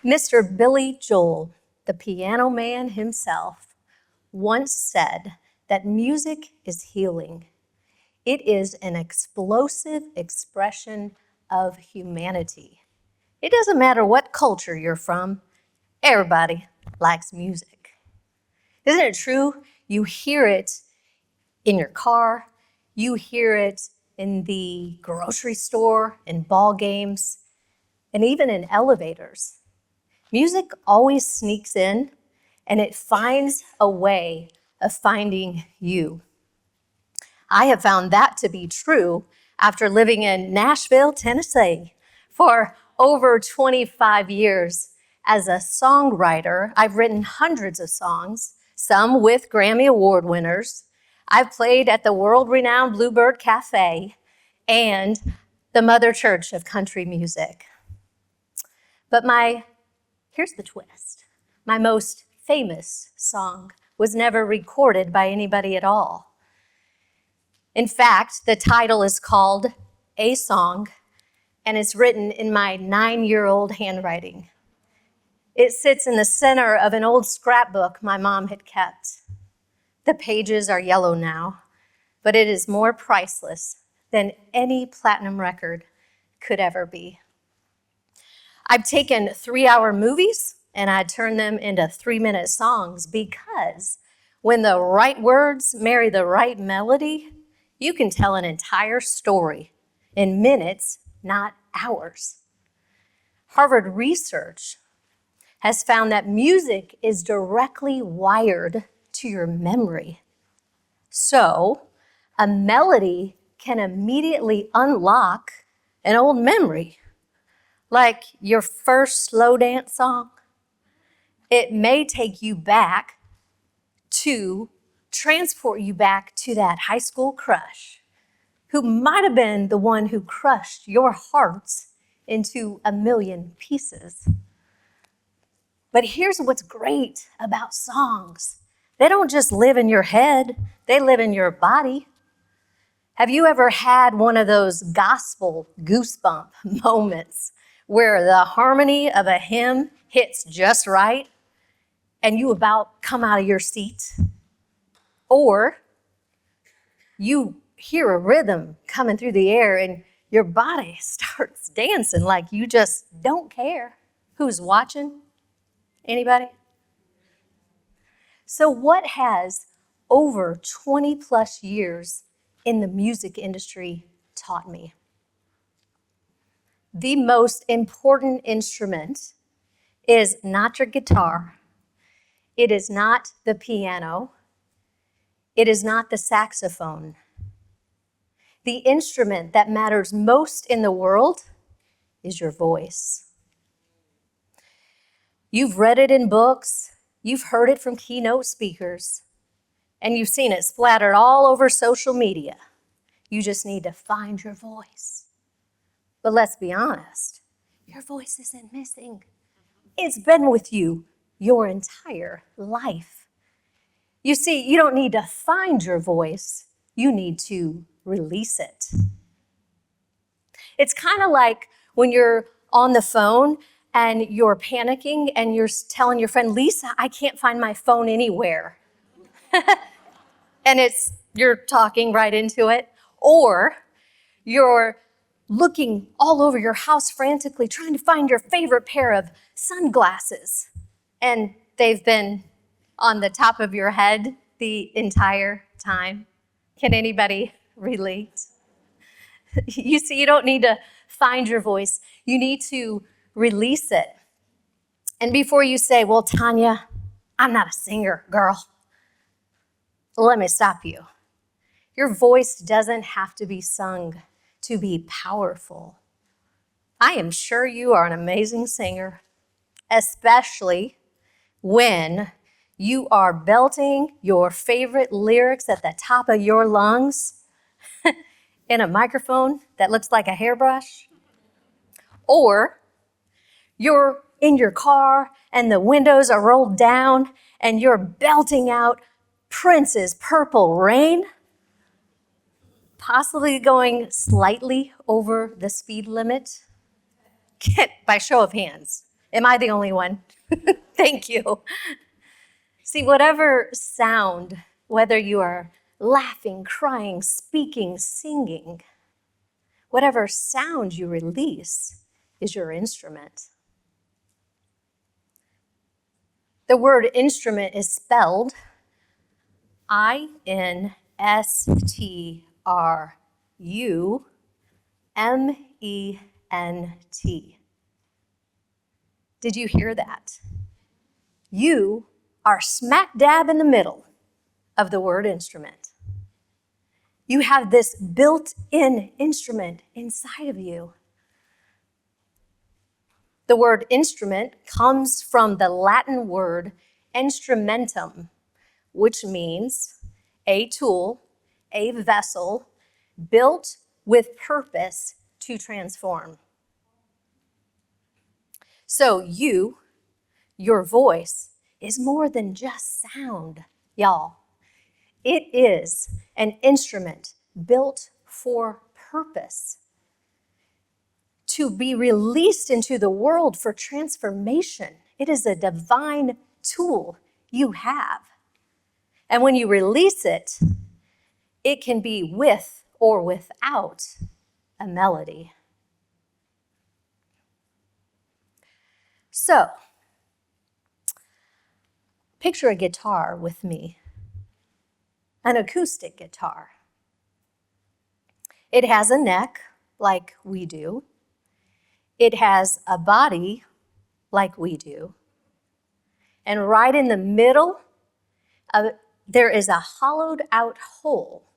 Mr. Billy Joel, the piano man himself, once said that music is healing. It is an explosive expression of humanity. It doesn't matter what culture you're from, everybody likes music. Isn't it true? You hear it in your car, you hear it in the grocery store, in ball games, and even in elevators. Music always sneaks in, and it finds a way of finding you. I have found that to be true after living in Nashville, Tennessee for over 25 years. As a songwriter, I've written hundreds of songs, some with Grammy Award winners. I've played at the world-renowned Bluebird Café and the mother church of country music. But here's the twist. My most famous song was never recorded by anybody at all. In fact, the title is called A Song, and it's written in my 9-year-old handwriting. It sits in the center of an old scrapbook my mom had kept. The pages are yellow now, but it is more priceless than any platinum record could ever be. I've taken 3-hour movies and I turned them into 3-minute songs because when the right words marry the right melody, you can tell an entire story in minutes, not hours. Harvard research has found that music is directly wired to your memory. So, a melody can immediately unlock an old memory, like your first slow dance song. It may take you back to transport you back to that high school crush who might have been the one who crushed your hearts into a million pieces. But here's what's great about songs. They don't just live in your head, they live in your body. Have you ever had one of those gospel goosebump moments where the harmony of a hymn hits just right and you about come out of your seat? Or you hear a rhythm coming through the air and your body starts dancing like you just don't care who's watching? Anybody? So what has over 20 plus years in the music industry taught me? The most important instrument is not your guitar. It is not the piano. It is not the saxophone. The instrument that matters most in the world is your voice. You've read it in books, you've heard it from keynote speakers, and you've seen it splattered all over social media. You just need to find your voice. But let's be honest, your voice isn't missing. It's been with you your entire life. You see, you don't need to find your voice, you need to release it. It's kind of like when you're on the phone and you're panicking and you're telling your friend, Lisa, I can't find my phone anywhere. And you're talking right into it. Or you're looking all over your house frantically trying to find your favorite pair of sunglasses. And they've been on the top of your head the entire time. Can anybody relate? You see, you don't need to find your voice. You need to release it. And before you say, well, Tonya, I'm not a singer, girl, let me stop you. Your voice doesn't have to be sung to be powerful. I am sure you are an amazing singer, especially when you are belting your favorite lyrics at the top of your lungs in a microphone that looks like a hairbrush. Or you're in your car and the windows are rolled down and you're belting out Prince's Purple Rain, possibly going slightly over the speed limit. By show of hands, Am I the only one? Thank you. See, whatever sound, whether you are laughing, crying, speaking, singing, whatever sound you release is your instrument. The word instrument is spelled InstrUment. Did you hear that? You are smack dab in the middle of the word instrument. You have this built-in instrument inside of you. The word instrument comes from the Latin word instrumentum, which means a tool, a vessel, built with purpose to transform. So your voice, is more than just sound, y'all. It is an instrument built for purpose, to be released into the world for transformation. It is a divine tool you have. And when you release it, it can be with or without a melody. So, picture a guitar with me, an acoustic guitar. It has a neck like we do. It has a body like we do. And right in the middle, there is a hollowed out hole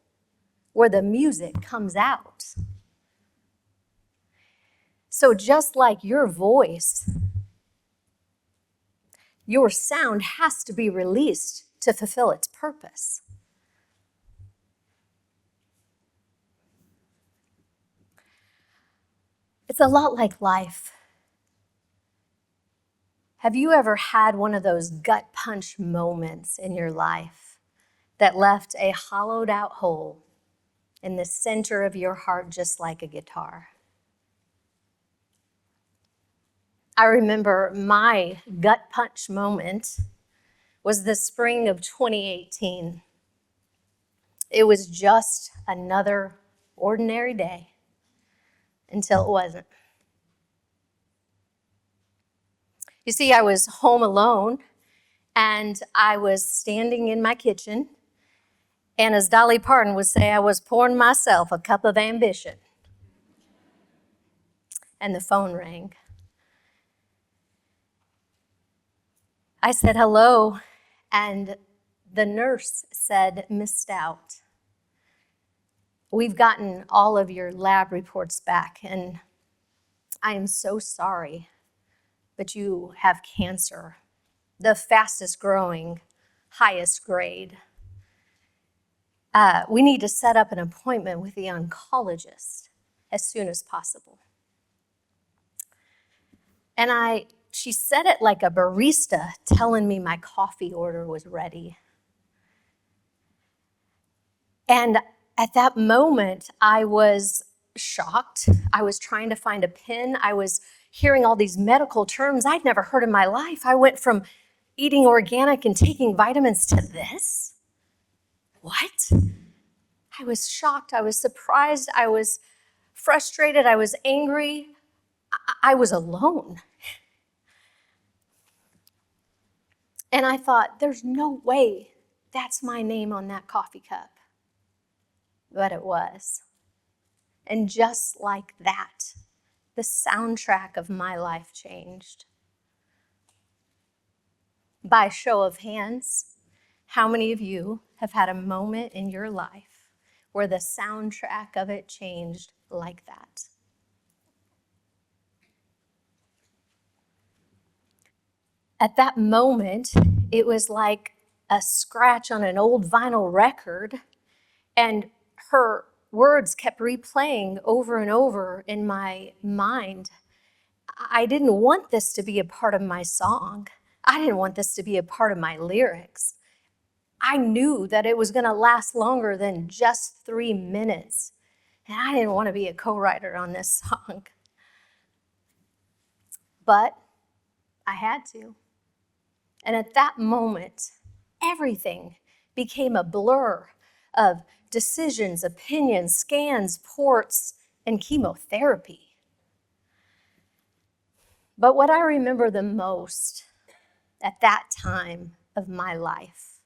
where the music comes out. So just like your voice, your sound has to be released to fulfill its purpose. It's a lot like life. Have you ever had one of those gut punch moments in your life that left a hollowed out hole in the center of your heart just like a guitar? I remember my gut punch moment was the spring of 2018. It was just another ordinary day until it wasn't. You see, I was home alone, and I was standing in my kitchen, and as Dolly Parton would say, I was pouring myself a cup of ambition. And the phone rang. I said hello, and the nurse said, "Miss Stout, we've gotten all of your lab reports back, and I am so sorry, but you have cancer, the fastest growing, highest grade. We need to set up an appointment with the oncologist as soon as possible." And she said it like a barista telling me my coffee order was ready. And at that moment, I was shocked. I was trying to find a pen. I was hearing all these medical terms I'd never heard in my life. I went from eating organic and taking vitamins to this? What? I was shocked. I was surprised. I was frustrated. I was angry. I was alone. And I thought, there's no way that's my name on that coffee cup. But it was. And just like that, the soundtrack of my life changed. By show of hands, how many of you have had a moment in your life where the soundtrack of it changed like that? At that moment, it was like a scratch on an old vinyl record, and her words kept replaying over and over in my mind. I didn't want this to be a part of my song. I didn't want this to be a part of my lyrics. I knew that it was going to last longer than just 3 minutes, and I didn't want to be a co-writer on this song. But I had to. And at that moment, everything became a blur of decisions, opinions, scans, ports, and chemotherapy. But what I remember the most at that time of my life,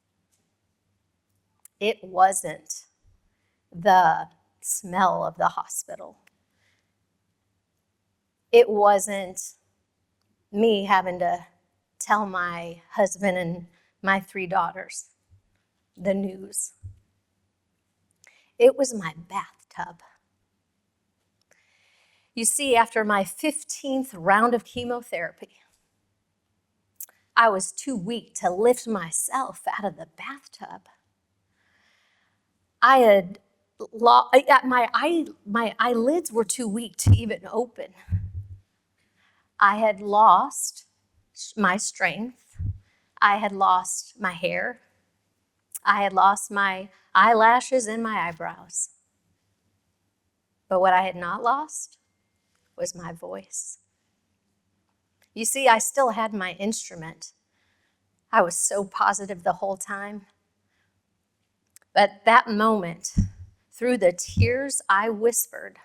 it wasn't the smell of the hospital. It wasn't me having to tell my husband and my 3 daughters the news. It was my bathtub. You see, after my 15th round of chemotherapy, I was too weak to lift myself out of the bathtub. My eyelids were too weak to even open. I had lost my strength. I had lost my hair. I had lost my eyelashes and my eyebrows. But what I had not lost was my voice. You see, I still had my instrument. I was so positive the whole time. But that moment, through the tears, I whispered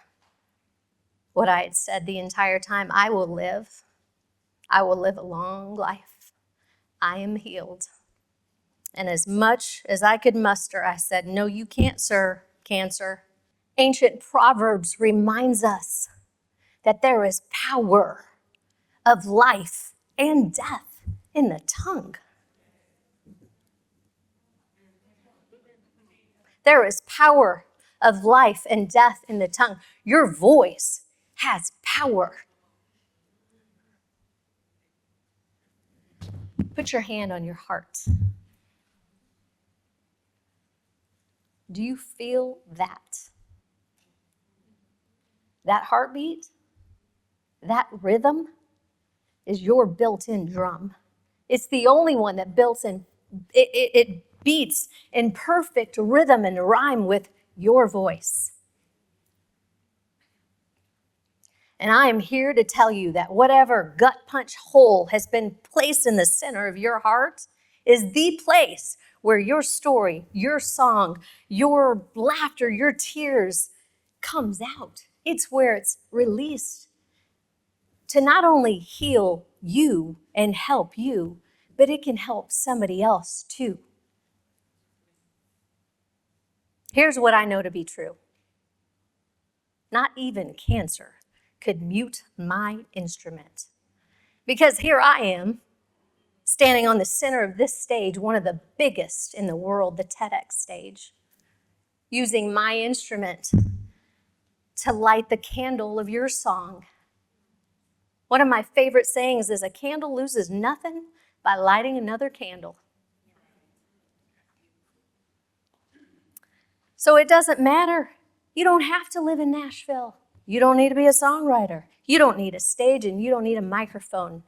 what I had said the entire time. I will live. I will live a long life. I am healed. And as much as I could muster, I said, no, you can't, sir, cancer. Ancient Proverbs reminds us that there is power of life and death in the tongue. There is power of life and death in the tongue. Your voice has power. Put your hand on your heart. Do you feel that? That heartbeat, that rhythm is your built-in drum. It's the only one that it beats in perfect rhythm and rhyme with your voice. And I am here to tell you that whatever gut punch hole has been placed in the center of your heart is the place where your story, your song, your laughter, your tears comes out. It's where it's released to not only heal you and help you, but it can help somebody else too. Here's what I know to be true. Not even cancer could mute my instrument. Because here I am, standing on the center of this stage, one of the biggest in the world, the TEDx stage, using my instrument to light the candle of your song. One of my favorite sayings is, a candle loses nothing by lighting another candle. So it doesn't matter. You don't have to live in Nashville. You don't need to be a songwriter. You don't need a stage, and you don't need a microphone.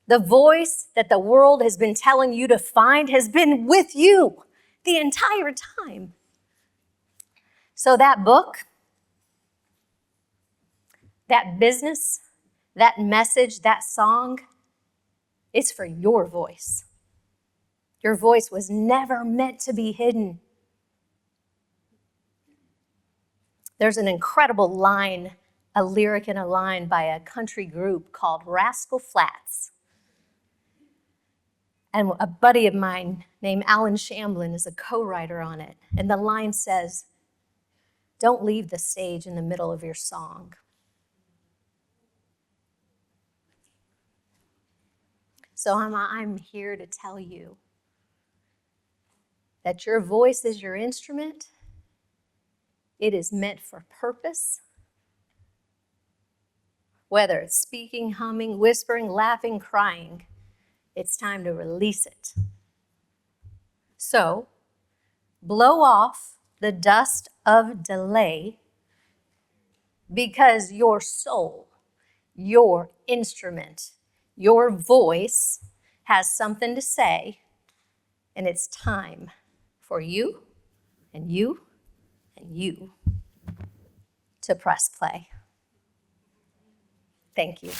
The voice that the world has been telling you to find has been with you the entire time. So that book, that business, that message, that song, it's for your voice. Your voice was never meant to be hidden. There's an incredible line, a lyric in a line by a country group called Rascal Flatts. And a buddy of mine named Alan Shamblin is a co-writer on it. And the line says, don't leave the stage in the middle of your song. So I'm here to tell you that your voice is your instrument. It is meant for purpose. Whether it's speaking, humming, whispering, laughing, crying, it's time to release it. So, blow off the dust of delay, because your soul, your instrument, your voice has something to say, and it's time for you and you and you to press play. Thank you.